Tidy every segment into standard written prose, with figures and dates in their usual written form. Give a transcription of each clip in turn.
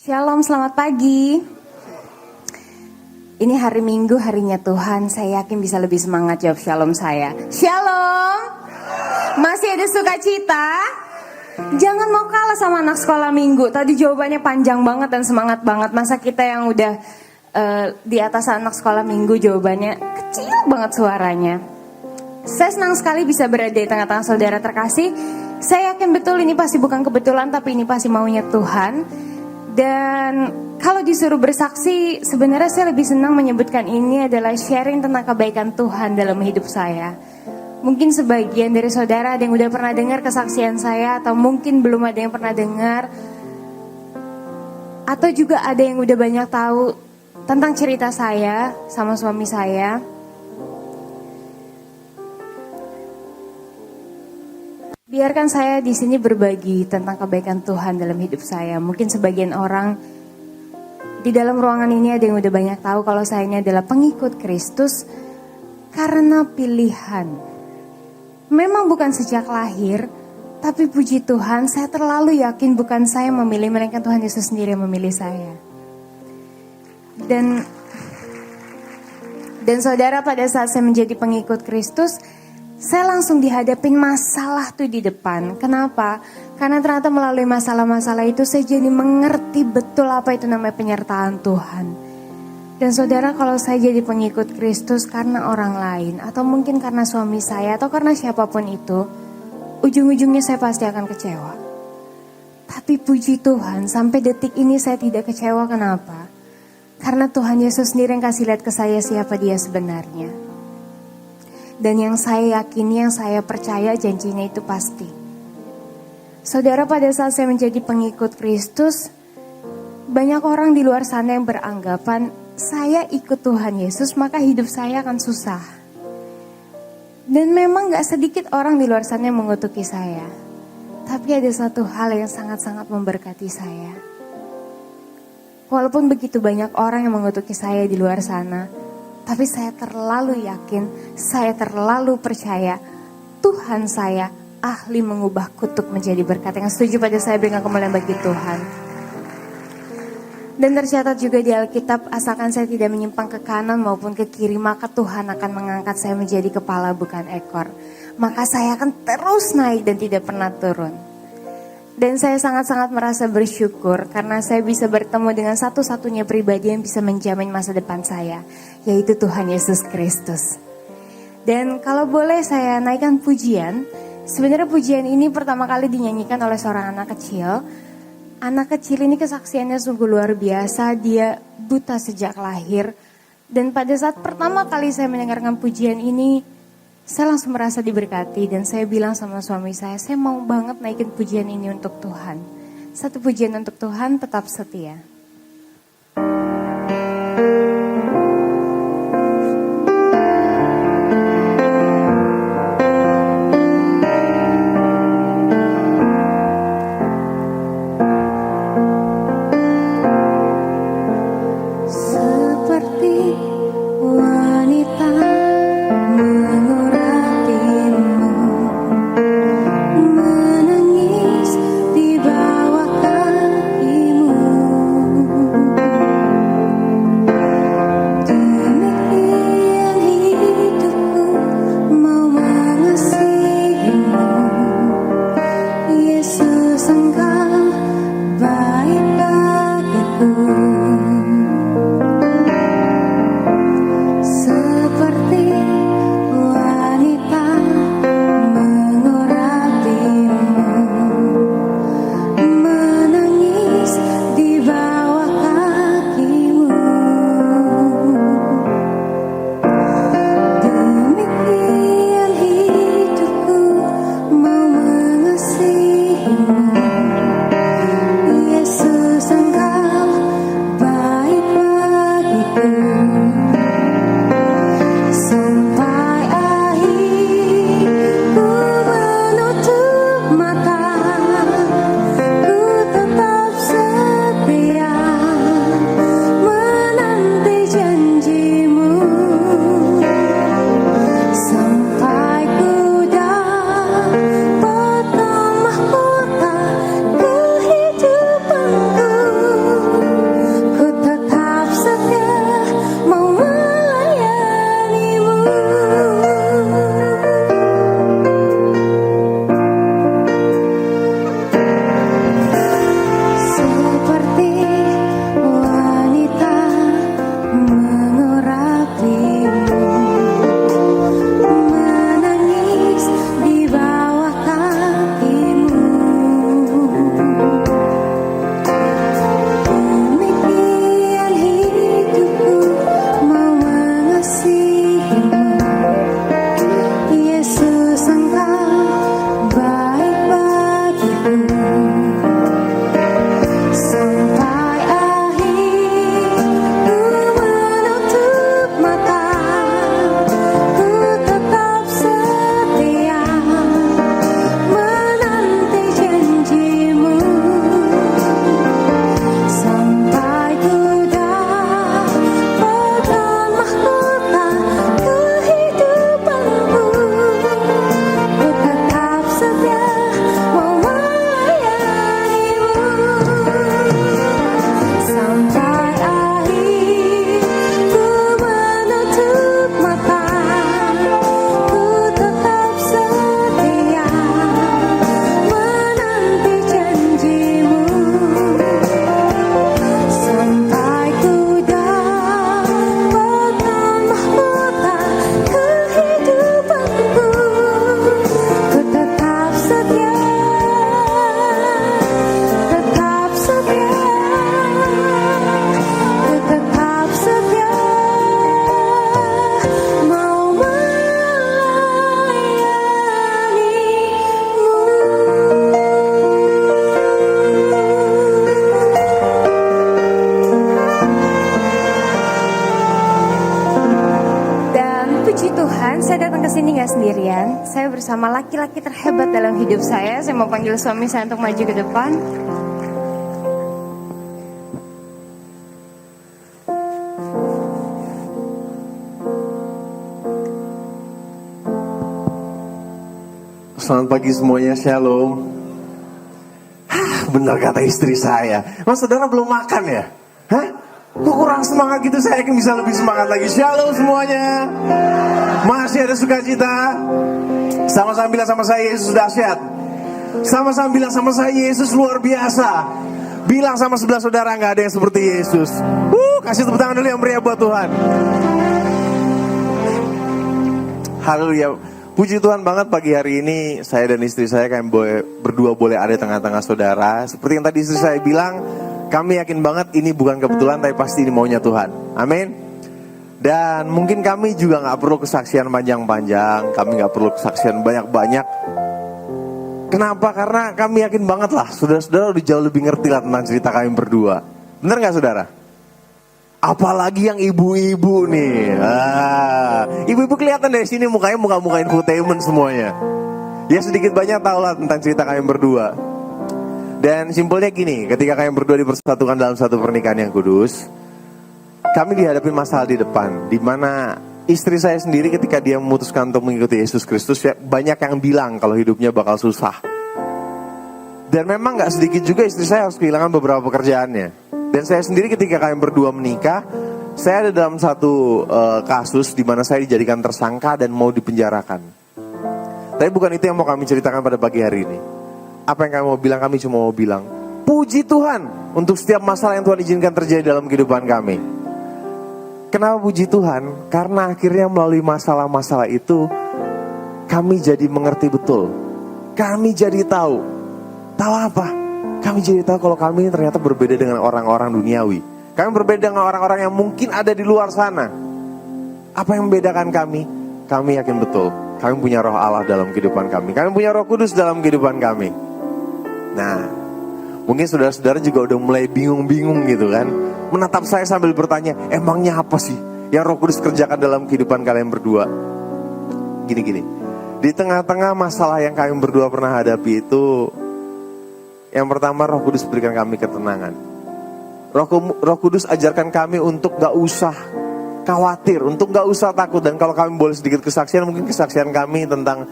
Shalom, selamat pagi. Ini hari Minggu, harinya Tuhan. Saya yakin bisa lebih semangat jawab shalom saya. Shalom. Masih ada sukacita? Jangan mau kalah sama anak sekolah minggu. Tadi jawabannya panjang banget dan semangat banget. Masa kita yang udah di atas anak sekolah minggu jawabannya kecil banget suaranya. Saya senang sekali bisa berada di tengah-tengah saudara terkasih. Saya yakin betul ini pasti bukan kebetulan, tapi ini pasti maunya Tuhan. Dan kalau disuruh bersaksi, sebenarnya saya lebih senang menyebutkan ini adalah sharing tentang kebaikan Tuhan dalam hidup saya. Mungkin sebagian dari saudara ada yang udah pernah dengar kesaksian saya, atau mungkin belum ada yang pernah dengar, atau juga ada yang udah banyak tahu tentang cerita saya sama suami saya. Biarkan saya di sini berbagi tentang kebaikan Tuhan dalam hidup saya. Mungkin sebagian orang di dalam ruangan ini ada yang udah banyak tahu kalau saya ini adalah pengikut Kristus karena pilihan. Memang bukan sejak lahir, tapi puji Tuhan saya terlalu yakin bukan saya memilih, melainkan Tuhan Yesus sendiri yang memilih saya. Dan saudara, pada saat saya menjadi pengikut Kristus, saya langsung dihadapin masalah tuh di depan. Kenapa? Karena ternyata melalui masalah-masalah itu saya jadi mengerti betul apa itu namanya penyertaan Tuhan. Dan saudara, kalau saya jadi pengikut Kristus karena orang lain, atau mungkin karena suami saya, atau karena siapapun itu, ujung-ujungnya saya pasti akan kecewa. Tapi puji Tuhan, sampai detik ini saya tidak kecewa. Kenapa? Karena Tuhan Yesus sendiri yang kasih lihat ke saya siapa Dia sebenarnya. Dan yang saya yakini, yang saya percaya janjinya itu pasti. Saudara, pada saat saya menjadi pengikut Kristus, banyak orang di luar sana yang beranggapan saya ikut Tuhan Yesus maka hidup saya akan susah. Dan memang gak sedikit orang di luar sana yang mengutuki saya. Tapi ada satu hal yang sangat-sangat memberkati saya. Walaupun begitu banyak orang yang mengutuki saya di luar sana, tapi saya terlalu yakin, saya terlalu percaya Tuhan saya ahli mengubah kutuk menjadi berkat. Yang setuju pada saya berikan kemuliaan bagi Tuhan. Dan tercatat juga di Alkitab, asalkan saya tidak menyimpang ke kanan maupun ke kiri, maka Tuhan akan mengangkat saya menjadi kepala bukan ekor. Maka saya akan terus naik dan tidak pernah turun. Dan saya sangat-sangat merasa bersyukur karena saya bisa bertemu dengan satu-satunya pribadi yang bisa menjamin masa depan saya, yaitu Tuhan Yesus Kristus. Dan kalau boleh saya naikkan pujian, sebenarnya pujian ini pertama kali dinyanyikan oleh seorang anak kecil. Anak kecil ini kesaksiannya sungguh luar biasa, dia buta sejak lahir. Dan pada saat pertama kali saya mendengarkan pujian ini, saya langsung merasa diberkati dan saya bilang sama suami saya mau banget naikin pujian ini untuk Tuhan. Satu pujian untuk Tuhan, tetap setia. Seperti wanita menangis di bawah kakimu. saya bersama laki-laki terhebat dalam hidup saya. Saya mau panggil suami saya untuk maju ke depan. Selamat pagi semuanya, shalom. Benar kata istri saya. Mas saudara belum makan ya? Hah? Kok kurang semangat gitu, saya yakin bisa lebih semangat lagi. Shalom semuanya. Masih ada sukacita. Sama-sama bilang sama saya, Yesus dahsyat. Sama-sama bilang sama saya, Yesus luar biasa. Bilang sama sebelah saudara, gak ada yang seperti Yesus. Kasih tepuk tangan dulu yang meriah buat Tuhan. Haleluya. Puji Tuhan banget pagi hari ini saya dan istri saya berdua boleh ada di tengah-tengah saudara. Seperti yang tadi istri saya bilang, kami yakin banget ini bukan kebetulan tapi pasti ini maunya Tuhan. Amin. Dan mungkin kami juga gak perlu kesaksian panjang-panjang, kami gak perlu kesaksian banyak-banyak. Kenapa? Karena kami yakin banget lah, saudara-saudara udah jauh lebih ngerti lah tentang cerita kami berdua. Bener gak saudara? Apalagi yang ibu-ibu nih. Ibu-ibu kelihatan dari sini mukanya muka-muka infotainment semuanya. Ya sedikit banyak tahu lah tentang cerita kalian berdua. Dan simpelnya gini, ketika kalian berdua dipersatukan dalam satu pernikahan yang kudus, kami dihadapi masalah di depan, di mana istri saya sendiri ketika dia memutuskan untuk mengikuti Yesus Kristus, ya, banyak yang bilang kalau hidupnya bakal susah. Dan memang gak sedikit juga istri saya harus kehilangan beberapa pekerjaannya. Dan saya sendiri ketika kalian berdua menikah, saya ada dalam satu kasus di mana saya dijadikan tersangka dan mau dipenjarakan. Tapi bukan itu yang mau kami ceritakan pada pagi hari ini. Apa yang kami mau bilang, kami cuma mau bilang, puji Tuhan untuk setiap masalah yang Tuhan izinkan terjadi dalam kehidupan kami. Kenapa puji Tuhan? Karena akhirnya melalui masalah-masalah itu, kami jadi mengerti betul. Kami jadi tahu. Tahu apa? Kami jadi tahu kalau kami ternyata berbeda dengan orang-orang duniawi. Kami berbeda dengan orang-orang yang mungkin ada di luar sana. Apa yang membedakan kami? Kami yakin betul, kami punya roh Allah dalam kehidupan kami. Kami punya roh kudus dalam kehidupan kami. Nah, mungkin saudara-saudara juga udah mulai bingung-bingung gitu kan. Menatap saya sambil bertanya, emangnya apa sih yang roh kudus kerjakan dalam kehidupan kalian berdua? Gini-gini, di tengah-tengah masalah yang kalian berdua pernah hadapi itu, yang pertama, Roh Kudus berikan kami ketenangan. Roh Kudus ajarkan kami untuk gak usah khawatir, untuk gak usah takut. Dan kalau kami boleh sedikit kesaksian, mungkin kesaksian kami tentang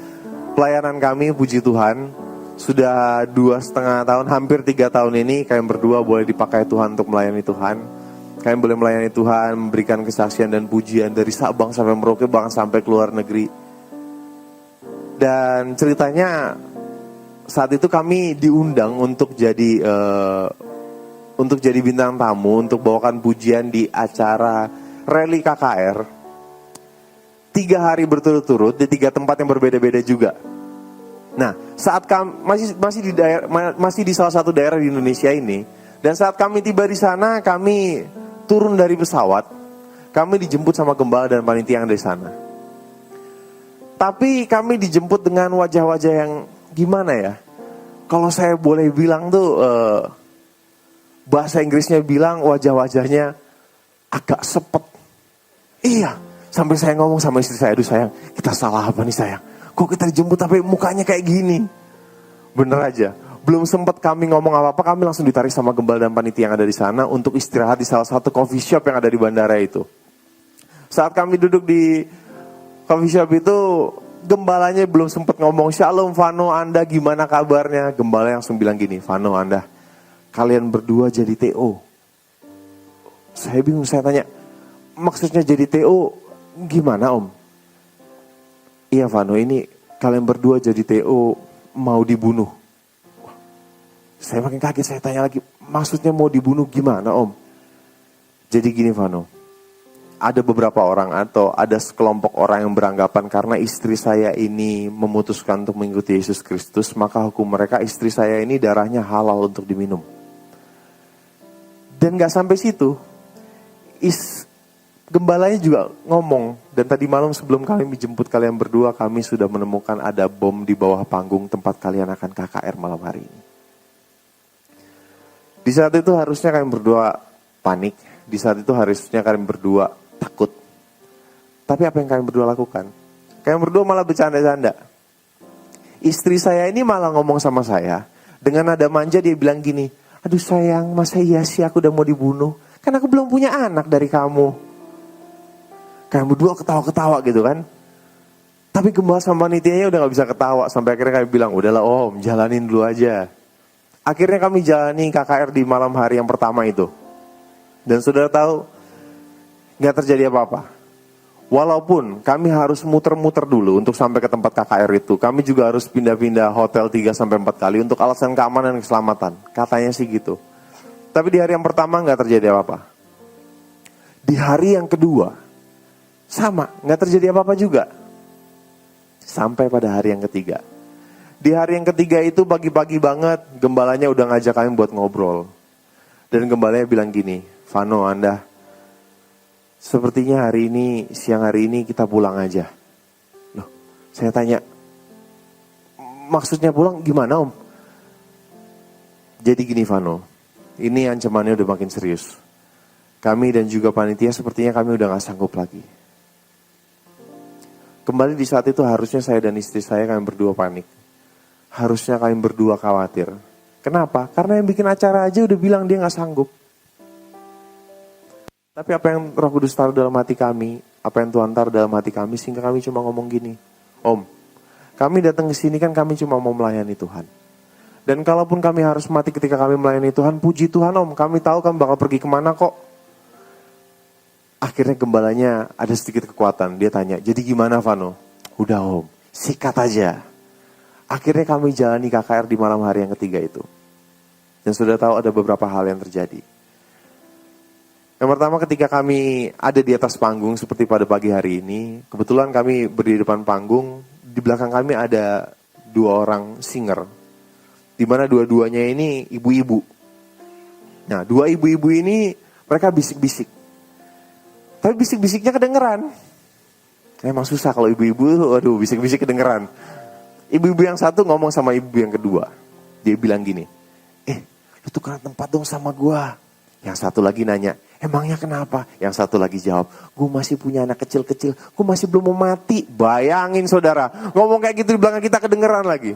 pelayanan kami, puji Tuhan, sudah 2,5 tahun, hampir 3 tahun ini, kalian berdua boleh dipakai Tuhan untuk melayani Tuhan. Kalian boleh melayani Tuhan, memberikan kesaksian dan pujian dari Sabang sampai Merauke, bahkan sampai ke luar negeri. Dan ceritanya, saat itu kami diundang untuk jadi bintang tamu, untuk bawakan pujian di acara rally KKR 3 hari berturut-turut di 3 tempat yang berbeda-beda juga. Nah, saat kami masih di salah satu daerah di Indonesia ini, dan saat kami tiba di sana, kami turun dari pesawat, kami dijemput sama gembala dan panitia yang dari sana. Tapi kami dijemput dengan wajah-wajah yang gimana ya? Kalau saya boleh bilang tuh, bahasa Inggrisnya bilang wajah-wajahnya agak sepet. Iya, sampai saya ngomong sama istri saya, aduh sayang, kita salah apa nih sayang? Kok kita dijemput tapi mukanya kayak gini? Bener aja, belum sempat kami ngomong apa-apa, kami langsung ditarik sama gembala dan panitia yang ada di sana untuk istirahat di salah satu coffee shop yang ada di bandara itu. Saat kami duduk di coffee shop itu, gembalanya belum sempat ngomong, Shalom Vano, Anda gimana kabarnya? Gembala langsung bilang gini, Vano, Anda, kalian berdua jadi TO. Saya bingung, saya tanya, maksudnya jadi TO gimana om? Iya Vano, ini kalian berdua jadi TO mau dibunuh. Saya makin kaget, saya tanya lagi, maksudnya mau dibunuh gimana om? Jadi gini Vano, ada beberapa orang atau ada sekelompok orang yang beranggapan karena istri saya ini memutuskan untuk mengikuti Yesus Kristus, maka hukum mereka istri saya ini darahnya halal untuk diminum. Dan gak sampai situ, gembalanya juga ngomong, dan tadi malam sebelum kami menjemput kalian berdua, kami sudah menemukan ada bom di bawah panggung tempat kalian akan KKR malam hari ini. Di saat itu harusnya kalian berdua panik, di saat itu harusnya kalian berdua takut. Tapi apa yang kalian berdua lakukan? Kalian berdua malah bercanda-canda. Istri saya ini malah ngomong sama saya. Dengan nada manja dia bilang gini, aduh sayang, masa iya sih aku udah mau dibunuh? Kan aku belum punya anak dari kamu. Kalian berdua ketawa-ketawa gitu kan. Tapi gembala sama panitianya udah gak bisa ketawa. Sampai akhirnya kami bilang, udahlah om, jalanin dulu aja. Akhirnya kami jalani KKR di malam hari yang pertama itu. Dan saudara tahu, gak terjadi apa-apa. Walaupun kami harus muter-muter dulu untuk sampai ke tempat KKR itu. Kami juga harus pindah-pindah hotel 3-4 kali untuk alasan keamanan dan keselamatan. Katanya sih gitu. Tapi di hari yang pertama gak terjadi apa-apa. Di hari yang kedua, sama, gak terjadi apa-apa juga. Sampai pada hari yang ketiga. Di hari yang ketiga itu pagi-pagi banget, gembalanya udah ngajak kami buat ngobrol. Dan gembalanya bilang gini, Vano, Anda, sepertinya siang hari ini kita pulang aja. Loh, saya tanya, maksudnya pulang gimana om? Jadi gini Vano, ini ancamannya udah makin serius. Kami dan juga panitia sepertinya kami udah gak sanggup lagi. Kembali di saat itu harusnya saya dan istri saya kami berdua panik. Harusnya kami berdua khawatir. Kenapa? Karena yang bikin acara aja udah bilang dia gak sanggup. Tapi apa yang Roh Kudus taruh dalam hati kami, apa yang Tuhan taruh dalam hati kami, sehingga kami cuma ngomong gini, Om, kami datang ke sini kan kami cuma mau melayani Tuhan. Dan kalaupun kami harus mati ketika kami melayani Tuhan, puji Tuhan Om, kami tahu kami bakal pergi kemana kok. Akhirnya gembalanya ada sedikit kekuatan, dia tanya, jadi gimana Vano? Udah Om, sikat aja. Akhirnya kami jalani KKR di malam hari yang ketiga itu. Dan sudah tahu ada beberapa hal yang terjadi. Yang pertama ketika kami ada di atas panggung seperti pada pagi hari ini, kebetulan kami berdiri di depan panggung, di belakang kami ada 2 orang singer, di mana dua-duanya ini ibu-ibu. Nah, 2 ibu-ibu ini mereka bisik-bisik, tapi bisik-bisiknya kedengeran. Emang susah kalau ibu-ibu, aduh bisik-bisik kedengeran. Ibu-ibu yang satu ngomong sama ibu yang kedua, dia bilang gini, lu tukeran tempat dong sama gua. Yang satu lagi nanya, emangnya kenapa? Yang satu lagi jawab, gue masih punya anak kecil-kecil, gue masih belum mau mati. Bayangin saudara, ngomong kayak gitu di belakang kita kedengeran lagi.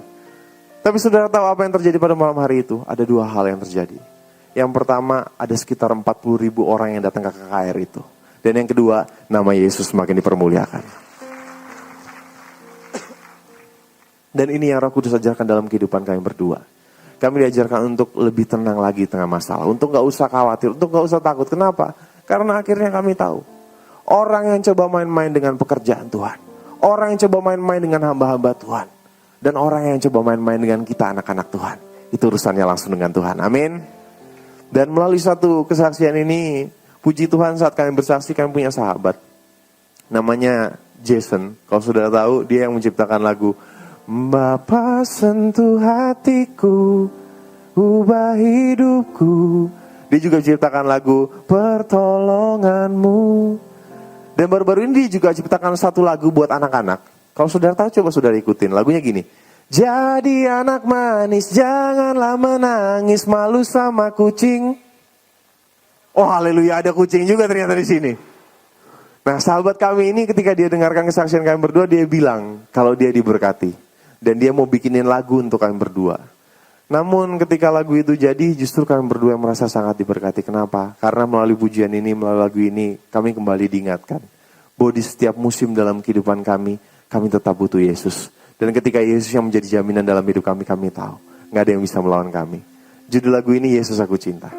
Tapi saudara tahu apa yang terjadi pada malam hari itu? Ada 2 hal yang terjadi. Yang pertama, ada sekitar 40.000 orang yang datang ke KKR itu. Dan yang kedua, nama Yesus semakin dipermuliakan. Dan ini yang Roh Kudus ajarkan dalam kehidupan kami berdua. Kami diajarkan untuk lebih tenang lagi tengah masalah. Untuk gak usah khawatir, untuk gak usah takut. Kenapa? Karena akhirnya kami tahu. Orang yang coba main-main dengan pekerjaan Tuhan. Orang yang coba main-main dengan hamba-hamba Tuhan. Dan orang yang coba main-main dengan kita anak-anak Tuhan. Itu urusannya langsung dengan Tuhan. Amin. Dan melalui satu kesaksian ini, puji Tuhan saat kami bersaksi kami punya sahabat. Namanya Jason. Kalau sudah tahu, dia yang menciptakan lagu Bapa sentuh hatiku, ubah hidupku. Dia juga ciptakan lagu Pertolonganmu. Dan baru-baru ini dia juga ciptakan satu lagu buat anak-anak. Kalau saudara tahu coba saudara ikutin. Lagunya gini. Jadi anak manis janganlah menangis malu sama kucing. Oh haleluya, ada kucing juga ternyata di sini. Nah sahabat kami ini ketika dia dengarkan kesaksian kami berdua, dia bilang kalau dia diberkati. Dan dia mau bikinin lagu untuk kami berdua. Namun ketika lagu itu jadi, justru kami berdua merasa sangat diberkati. Kenapa? Karena melalui pujian ini, melalui lagu ini, kami kembali diingatkan. Bahwa di setiap musim dalam kehidupan kami tetap butuh Yesus. Dan ketika Yesus yang menjadi jaminan dalam hidup kami tahu. Gak ada yang bisa melawan kami. Judul lagu ini, Yesus Aku Cinta.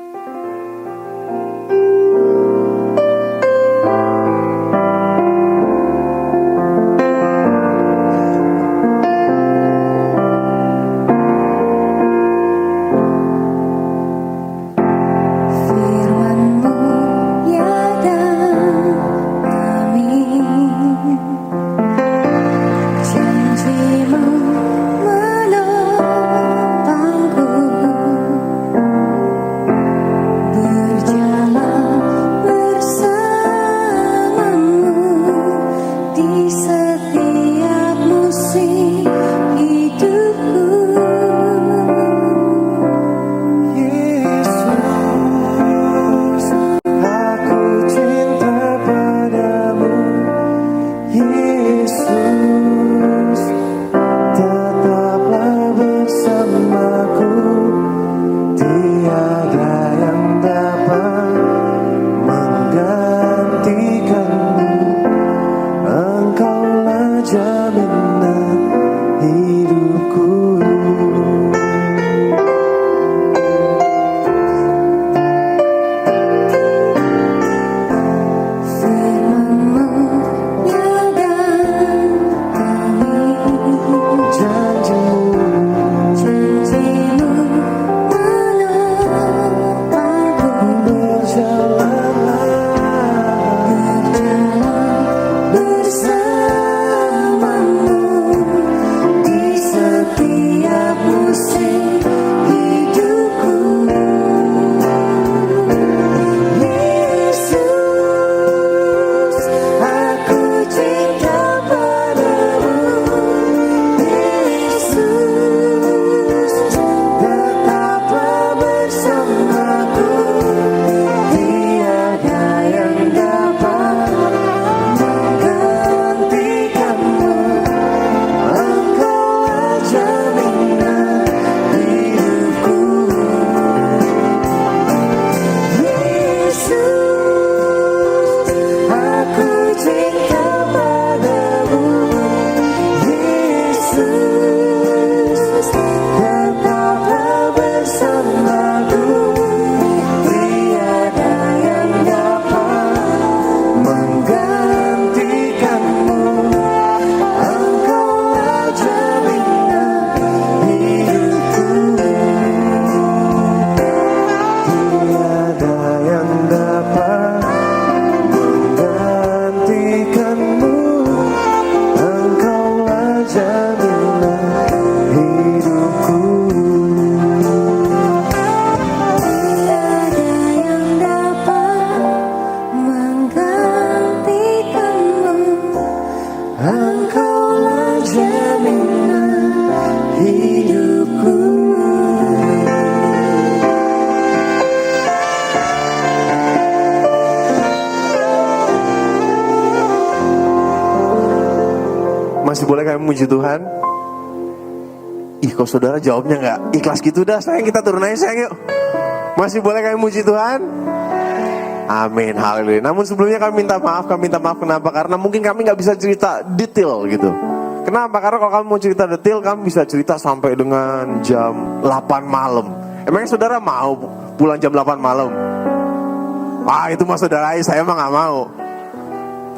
Masih boleh kami muji Tuhan? Ih, kok saudara jawabnya nggak ikhlas gitu? Dah sayang, kita turun aja sayang yuk. Masih boleh kami muji Tuhan? Amin, haleluya. Namun sebelumnya kami minta maaf kenapa? Karena mungkin kami nggak bisa cerita detail gitu. Kenapa? Karena kalau kamu mau cerita detail, kamu bisa cerita sampai dengan jam 8 malam. Emangnya saudara mau pulang jam 8 malam? Wah, itu mah saudara, saya mah nggak mau.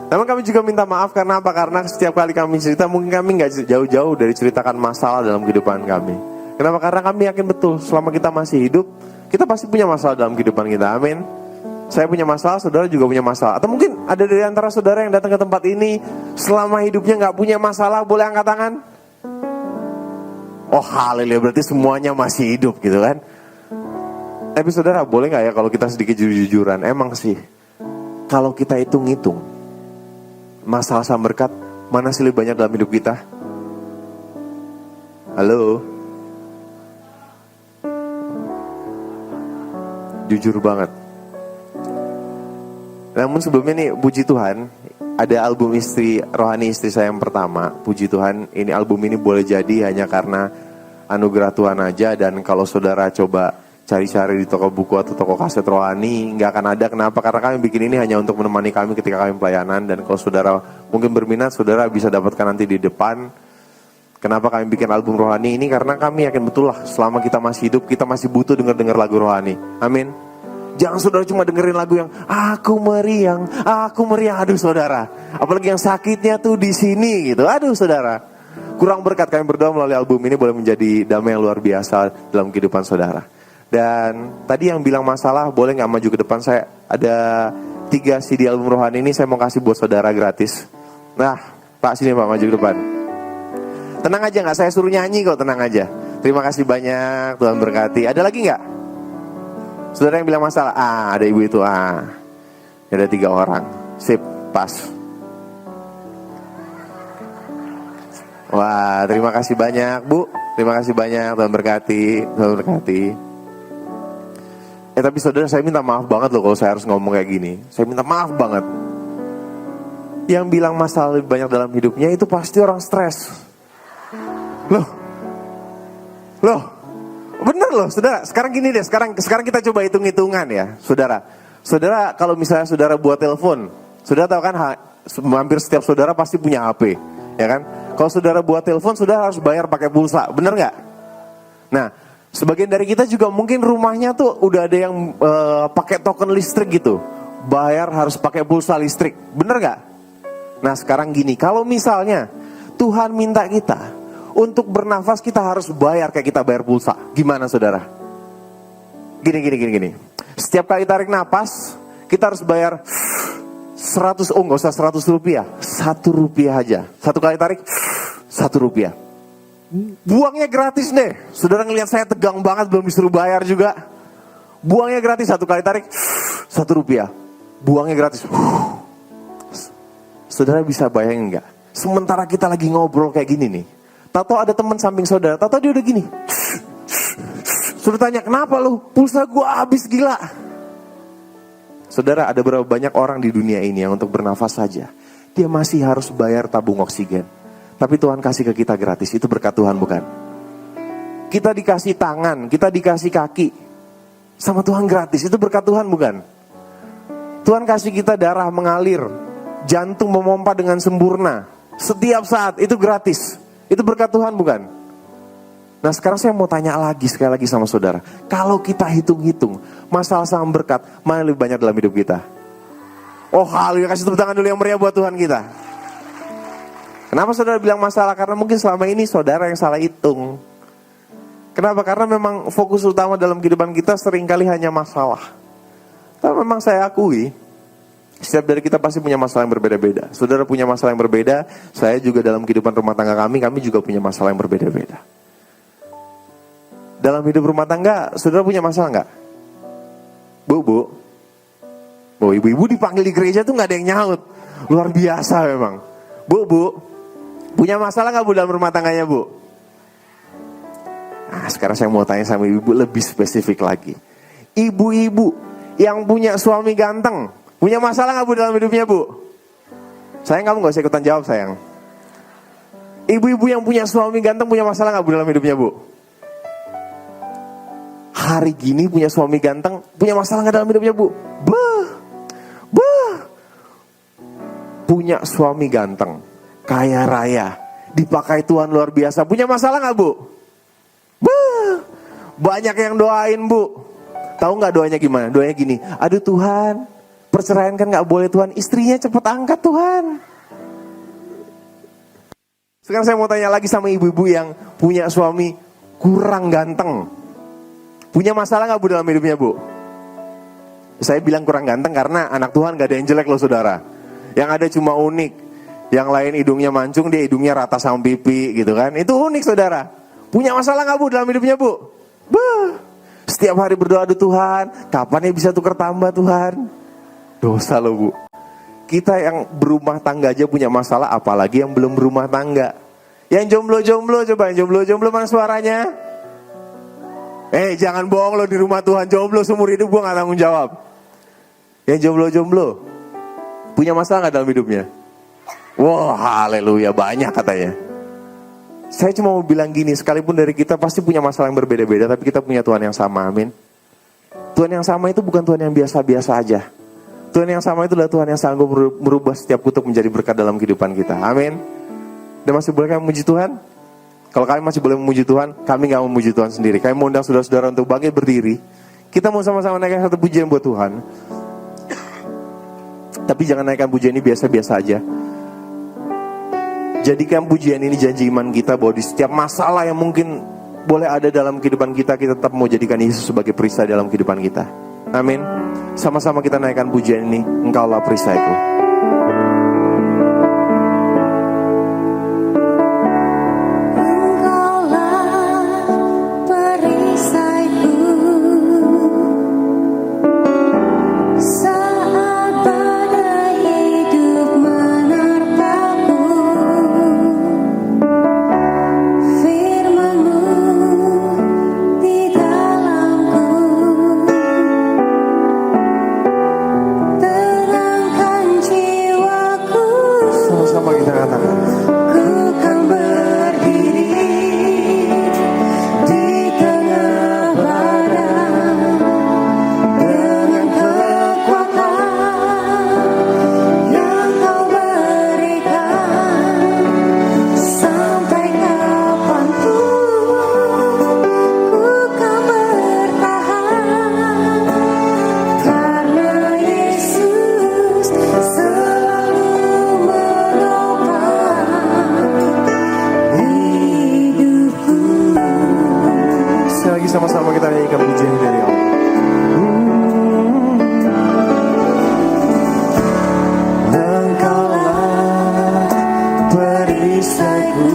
Namun kami juga minta maaf karena apa? Karena setiap kali kami cerita, mungkin kami nggak jauh-jauh dari ceritakan masalah dalam kehidupan kami. Kenapa? Karena kami yakin betul, selama kita masih hidup, kita pasti punya masalah dalam kehidupan kita. Amin. Saya punya masalah, saudara juga punya masalah. Atau mungkin ada dari antara saudara yang datang ke tempat ini, selama hidupnya nggak punya masalah, boleh angkat tangan? Oh haleluya, berarti semuanya masih hidup gitu kan. Tapi saudara, boleh nggak ya kalau kita sedikit jujur-jujuran? Emang sih, kalau kita hitung-hitung, masalah sama berkat, mana sih lebih banyak dalam hidup kita? Halo? Jujur banget. Namun sebelumnya nih, puji Tuhan, ada album rohani istri saya yang pertama. Puji Tuhan, ini album ini boleh jadi hanya karena anugerah Tuhan aja. Dan kalau saudara coba cari-cari di toko buku atau toko kaset rohani, nggak akan ada. Kenapa? Karena kami bikin ini hanya untuk menemani kami ketika kami pelayanan. Dan kalau saudara mungkin berminat, saudara bisa dapatkan nanti di depan. Kenapa kami bikin album rohani ini? Karena kami yakin betul lah, selama kita masih hidup, kita masih butuh dengar lagu rohani. Amin. Jangan saudara cuma dengerin lagu yang aku meriang. Aduh saudara, apalagi yang sakitnya tuh di sini gitu. Aduh saudara, kurang berkat. Kami berdoa melalui album ini boleh menjadi damai yang luar biasa dalam kehidupan saudara. Dan tadi yang bilang masalah, boleh gak maju ke depan? Saya ada 3 CD album rohani ini, saya mau kasih buat saudara gratis. Nah, Pak sini Pak, maju ke depan. Tenang aja, gak saya suruh nyanyi kok, tenang aja. Terima kasih banyak, Tuhan berkati. Ada lagi gak? Saudara yang bilang masalah? Ada ibu itu, ada 3 orang. Sip, pas. Wah, terima kasih banyak Bu. Terima kasih banyak, Tuhan berkati. Tuhan berkati. Tapi saudara, saya minta maaf banget loh kalau saya harus ngomong kayak gini. Saya minta maaf banget. Yang bilang masalah lebih banyak dalam hidupnya itu pasti orang stres. Loh, bener loh saudara. Sekarang gini deh, sekarang kita coba hitung-hitungan ya saudara. Saudara kalau misalnya saudara buat telepon, saudara tahu kan hampir setiap saudara pasti punya HP, ya kan? Kalau saudara buat telepon, saudara harus bayar pakai pulsa, bener nggak? Nah, sebagian dari kita juga mungkin rumahnya tuh udah ada yang pakai token listrik gitu. Bayar harus pakai pulsa listrik, bener gak? Nah sekarang gini, kalau misalnya Tuhan minta kita untuk bernafas, kita harus bayar kayak kita bayar pulsa. Gimana saudara? Gini. Setiap kali tarik napas, kita harus bayar 100, nggak usah 100 rupiah. 1 rupiah aja. 1 kali tarik, 1 rupiah. Buangnya gratis deh. Saudara ngelihat saya tegang banget, belum disuruh bayar juga. Buangnya gratis, 1 kali tarik 1 rupiah. Buangnya gratis. Saudara bisa bayangin gak? Sementara kita lagi ngobrol kayak gini nih, tahu ada teman samping saudara, tahu dia udah gini. Sudah tanya, kenapa lu? Pulsa gua habis gila. Saudara, ada berapa banyak orang di dunia ini yang untuk bernafas saja, dia masih harus bayar tabung oksigen. Tapi Tuhan kasih ke kita gratis, itu berkat Tuhan bukan? Kita dikasih tangan, kita dikasih kaki, sama Tuhan gratis, itu berkat Tuhan bukan? Tuhan kasih kita darah mengalir, jantung memompa dengan sempurna, setiap saat, itu gratis. Itu berkat Tuhan bukan? Nah sekarang saya mau tanya lagi, sekali lagi sama saudara. Kalau kita hitung-hitung, masalah sama berkat, mana lebih banyak dalam hidup kita? Oh haleluya, kasih tepuk tangan dulu yang meriah buat Tuhan kita. Kenapa saudara bilang masalah? Karena mungkin selama ini saudara yang salah hitung. Kenapa? Karena memang fokus utama dalam kehidupan kita seringkali hanya masalah. Tapi memang saya akui, setiap dari kita pasti punya masalah yang berbeda-beda. Saudara punya masalah yang berbeda, saya juga dalam kehidupan rumah tangga kami juga punya masalah yang berbeda-beda. Dalam hidup rumah tangga, saudara punya masalah nggak? Bu, ibu-ibu dipanggil di gereja tuh nggak ada yang nyaut. Luar biasa memang. Bu, punya masalah nggak Bu dalam rumah tangganya Bu? Nah sekarang saya mau tanya sama ibu lebih spesifik lagi. Ibu-ibu yang punya suami ganteng, punya masalah gak Bu dalam hidupnya Bu? Sayang kamu gak usah ikutan jawab sayang. Ibu-ibu yang punya suami ganteng punya masalah gak Bu dalam hidupnya Bu? Hari gini punya suami ganteng punya masalah gak dalam hidupnya Bu? Punya suami ganteng, kaya raya, dipakai Tuhan luar biasa, punya masalah gak Bu? Banyak yang doain Bu. Tahu gak doanya gimana? Doanya gini, aduh Tuhan, perceraian kan gak boleh Tuhan, istrinya cepet angkat Tuhan. Sekarang saya mau tanya lagi sama ibu-ibu yang punya suami kurang ganteng. Punya masalah gak Bu dalam hidupnya Bu? Saya bilang kurang ganteng karena anak Tuhan gak ada yang jelek loh saudara. Yang ada cuma unik. Yang lain hidungnya mancung, dia hidungnya rata sama pipi gitu kan. Itu unik saudara. Punya masalah gak Bu dalam hidupnya Bu? Setiap hari berdoa, aduh Tuhan, kapan ya bisa tukar tambah Tuhan? Dosa loh Bu. Kita yang berumah tangga aja punya masalah, apalagi yang belum berumah tangga. Yang jomblo-jomblo, coba yang jomblo-jomblo mana suaranya? Jangan bohong lo di rumah Tuhan, jomblo seumur hidup gue gak tanggung jawab. Yang jomblo-jomblo, punya masalah gak dalam hidupnya? Wah, haleluya, banyak katanya. Saya cuma mau bilang gini, sekalipun dari kita pasti punya masalah yang berbeda-beda, tapi kita punya Tuhan yang sama, amin. Tuhan yang sama itu bukan Tuhan yang biasa-biasa aja. Tuhan yang sama itu adalah Tuhan yang sanggup merubah setiap kutuk menjadi berkat dalam kehidupan kita. Amin. Dan masih boleh kami memuji Tuhan? Kalau kami masih boleh memuji Tuhan, kami gak memuji Tuhan sendiri. Kami mau undang saudara-saudara untuk bangkit berdiri. Kita mau sama-sama naikkan satu pujian buat Tuhan. Tapi jangan naikkan pujian ini biasa-biasa aja. Jadikan pujian ini janji iman kita bahwa di setiap masalah yang mungkin boleh ada dalam kehidupan kita, kita tetap mau jadikan Yesus sebagai perisai dalam kehidupan kita. Amin. Sama-sama kita naikkan pujian ini. Engkaulah perisaiku. Sama-sama kita nyanyikan pujian ini dari Allah. Engkaulah perisaiku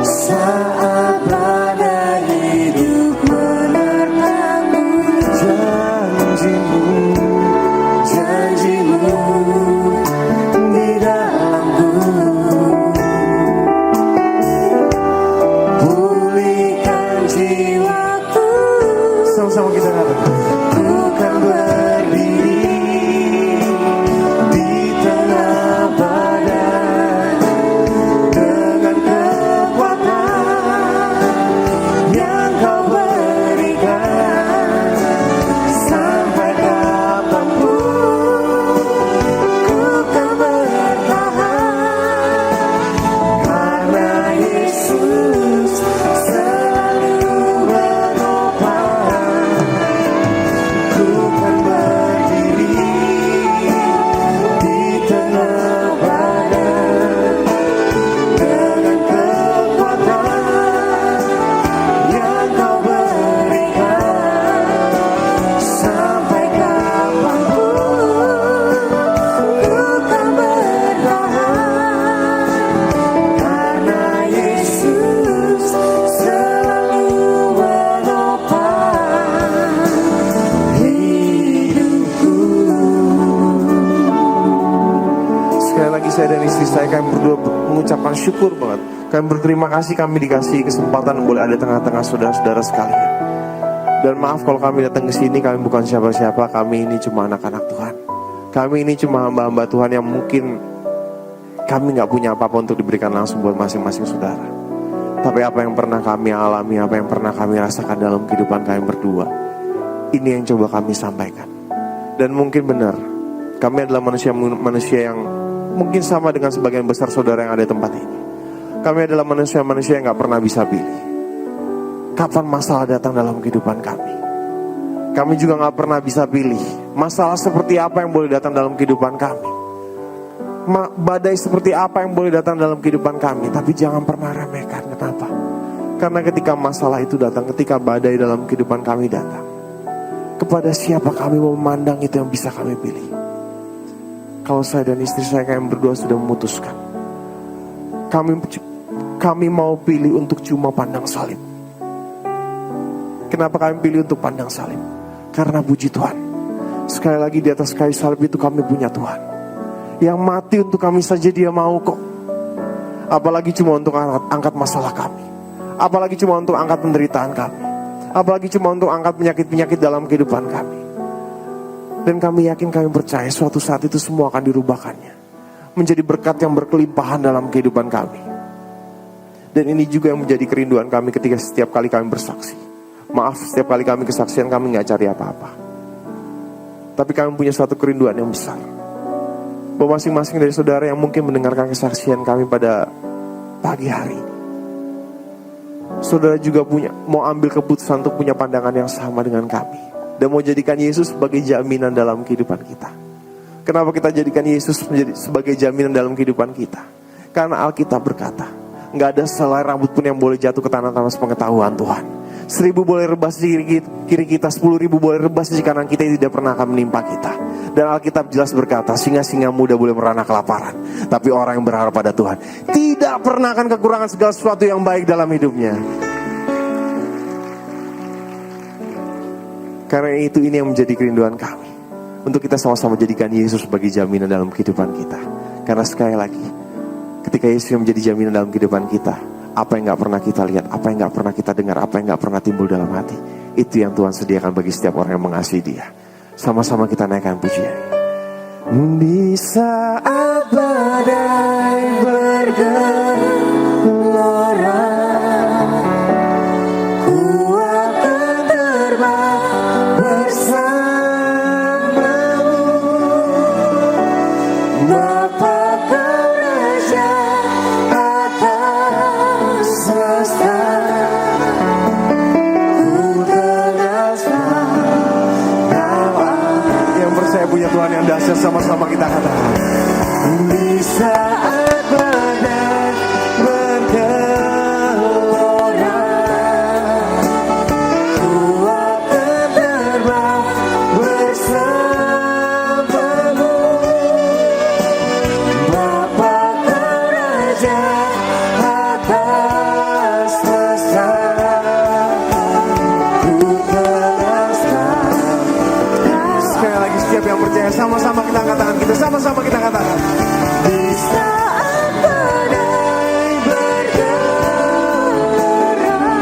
saat badai hidup menerpaku. Janjimu di dalamku. Sama-sama kita katakan, ku kan berdiri di tengah badai dengan kekuatan yang kau berikan. Sampai kapanpun ku kan bertahan, karena Yesus selalu menopang. Ku kan berdiri di tengah badai dengan kekuatan yang kau berikan. Sampai kapanpun ku kan bertahan, karena Yesus selalu menopang hidupku. Sekali lagi saya dan istri saya, kami berdua mengucapkan syukur banget. Kami berterima kasih kami dikasih kesempatan boleh ada tengah-tengah saudara-saudara sekalian. Dan maaf kalau kami datang ke sini, kami bukan siapa-siapa. Kami ini cuma anak-anak Tuhan. Kami ini cuma hamba-hamba Tuhan yang mungkin kami gak punya apa-apa untuk diberikan langsung buat masing-masing saudara. Tapi apa yang pernah kami alami, apa yang pernah kami rasakan dalam kehidupan kami berdua, ini yang coba kami sampaikan. Dan mungkin benar, kami adalah manusia yang mungkin sama dengan sebagian besar saudara yang ada di tempat ini. Kami adalah manusia-manusia yang gak pernah bisa pilih kapan masalah datang dalam kehidupan kami. Kami juga gak pernah bisa pilih masalah seperti apa yang boleh datang dalam kehidupan kami, badai seperti apa yang boleh datang dalam kehidupan kami. Tapi jangan pernah remehkan. Kenapa? Karena ketika masalah itu datang, ketika badai dalam kehidupan kami datang, kepada siapa kami mau memandang, itu yang bisa kami pilih. Kalau saya dan istri saya, kami berdua sudah memutuskan, kami mau pilih untuk cuma pandang salib. Kenapa kami pilih untuk pandang salib? Karena puji Tuhan, sekali lagi di atas kayu salib itu kami punya Tuhan yang mati untuk kami saja dia mau kok. Apalagi cuma untuk angkat masalah kami, apalagi cuma untuk angkat penderitaan kami, apalagi cuma untuk angkat penyakit-penyakit dalam kehidupan kami. Dan kami yakin, kami percaya suatu saat itu semua akan dirubahkannya menjadi berkat yang berkelimpahan dalam kehidupan kami. Dan ini juga yang menjadi kerinduan kami ketika setiap kali kami bersaksi. Maaf, setiap kali kami kesaksian, kami gak cari apa-apa, tapi kami punya suatu kerinduan yang besar, bahwa masing-masing dari saudara yang mungkin mendengarkan kesaksian kami pada pagi hari, saudara juga mau ambil keputusan untuk punya pandangan yang sama dengan kami, dan mau jadikan Yesus sebagai jaminan dalam kehidupan kita. Kenapa kita jadikan Yesus sebagai jaminan dalam kehidupan kita? Karena Alkitab berkata, gak ada selai rambut pun yang boleh jatuh ke tanah tanpa sepengetahuan Tuhan. 1000 boleh rebas di kiri kita, 10.000 boleh rebas di kanan kita, yang tidak pernah akan menimpa kita. Dan Alkitab jelas berkata, singa-singa muda boleh merana kelaparan, tapi orang yang berharap pada Tuhan tidak pernah akan kekurangan segala sesuatu yang baik dalam hidupnya. Karena itu, ini yang menjadi kerinduan kami, untuk kita sama-sama jadikan Yesus sebagai jaminan dalam kehidupan kita. Karena sekali lagi, ketika Yesus menjadi jaminan dalam kehidupan kita, apa yang gak pernah kita lihat, apa yang gak pernah kita dengar, apa yang gak pernah timbul dalam hati, itu yang Tuhan sediakan bagi setiap orang yang mengasihi Dia. Sama-sama kita naikkan pujian. Di saat badai bergelora, ku akan terbang bersamamu. Bapa Kau Raja atas semesta, ku tegaskan yang percaya punya Tuhan yang dahsyat, sama-sama kita katakan. Di saat badai bergelora, ku akan terbang bersamamu. Bapa Kau Raja atas semesta, ku tegaskan. Sekali lagi, setiap yang percaya, sama-sama kita angkat tangan kita, sama-sama kita katakan. Di saat badai bergelora,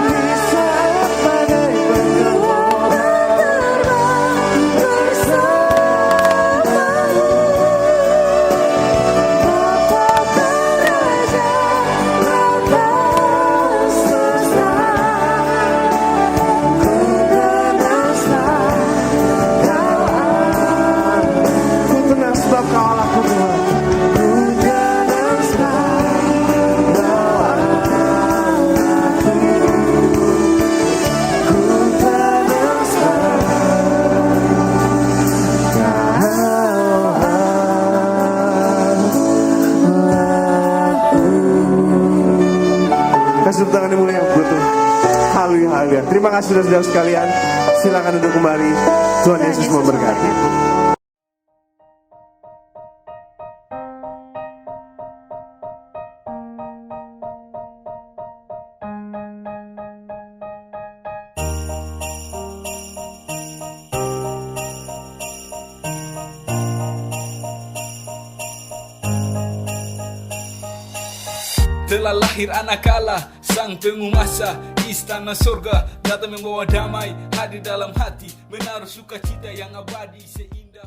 di saat badai bergelora, terbang bersamamu. Bapa Kau Raja atas semesta, ku tegaskan. Ku tenang sebab Kau Allahku Tuhan. Ku tegaskan Kau Allahku. Ku tegaskan Kau Allahku. Kasih tepuk tangan yang mulia buat Tuhan. Haleluya, haleluya. Terima kasih saudara-saudara sekalian. Silakan duduk kembali. Tuhan Yesus memberkati. Telah lahir anak Allah, sang penguasa, istana surga, datang membawa damai, hadir dalam hati, menaruh sukacita yang abadi seindah.